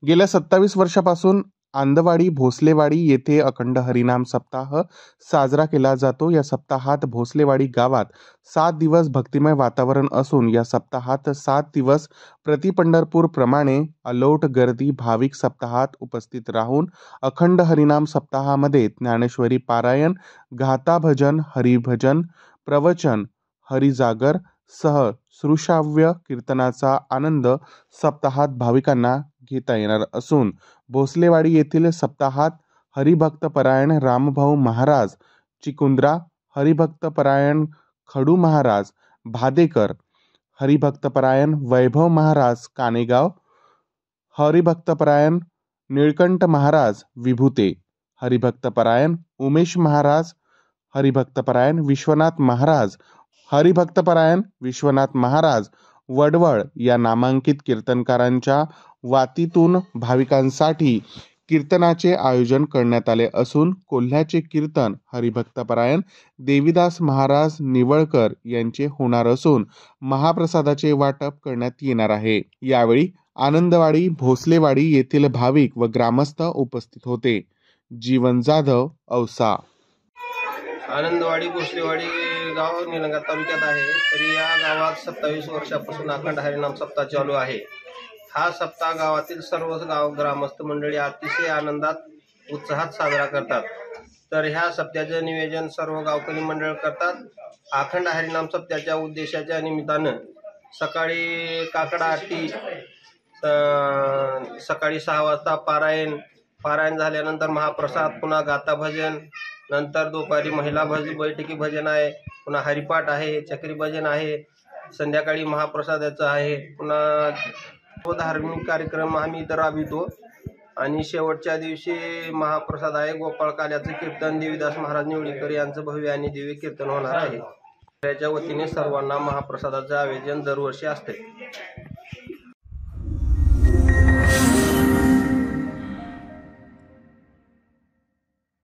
गेल्या 27 वर्षापासून आंदवाडी भोसलेवाडी येथे अखंड हरिनाम सप्ताह साजरा केला जातो। या सप्ताहात भोसलेवाडी गावात 7 दिवस भक्तिमय वातावरण असून या सप्ताहात 7 दिवस प्रति पंढरपूर प्रमाणे अलोट गर्दी भाविक सप्ताहात उपस्थित राहून अखंड हरिनाम सप्ताहामध्ये ज्ञानेश्वरी पारायण, गाथा भजन, हरिभजन, प्रवचन, हरिजागर सह श्रुश्राव्य कीर्तनाचा आनंद सप्ताहात भाविकांना घेता येणार असून भोसलेवाडी येथील सप्ताहात हरिभक्तपरायण रामभाऊ महाराज चिकुंद्रा, हरिभक्तपरायण खडू महाराज भादेकर, हरिभक्तपरायण वैभव महाराज कानेगाव, हरिभक्तपरायण निळकंठ महाराज विभूते, हरिभक्तपरायण उमेश महाराज, हरिभक्तपरायण विश्वनाथ महाराज, हरिभक्तपरायण विश्वनाथ महाराज वडवळ या नामांकित कीर्तनकारांच्या वातीतून भाविकांसाठी कीर्तनाचे आयोजन करण्यात आले असून कोल्ह्याचे कीर्तन हरिभक्तपरायण देवीदास महाराज निवळकर यांचे होणार असून महाप्रसादाचे वाटप करण्यात येणार आहे। यावेळी आनंदवाडी भोसलेवाडी येथील भाविक व ग्रामस्थ उपस्थित होते। जीवन जाधव, औसा। आनंदवाडी भोसलेवाडी गाव निलंगा तालुक्यात आहे। तरी या गावात 27 वर्षापासून अखंड हरिनाम सप्ताह चालू आहे। हा सप्ताह गावातील सर्व ग्रामस्थ मंडळी अतिशय आनंदात उत्साहात साजरा करतात। तर ह्या सप्त्याचे नियोजन सर्व गावकरी मंडळ करतात। अखंड हरिनाम सप्त्याच्या उद्देशाच्या निमित्तानं सकाळी काकडा आरती, सकाळी 6 वाजता पारायण झाल्यानंतर महाप्रसाद, पुन्हा गाथा भजन, नंतर दुपारी महिला बैठकी भजन आहे, पुन्हा हरिपाठ आहे, चक्री भजन आहे, संध्याकाळी महाप्रसादाचं आहे, पुन्हा धार्मिक कार्यक्रम आम्ही इतर राबवितो आणि शेवटच्या दिवशी महाप्रसाद आहे। गोपाळ काल्याचं कीर्तन देवीदास महाराज निवळीकर यांचं भव्य आणि दिव्य कीर्तन होणार आहे। त्याच्या वतीने सर्वांना महाप्रसादाचं आयोजन दरवर्षी असते।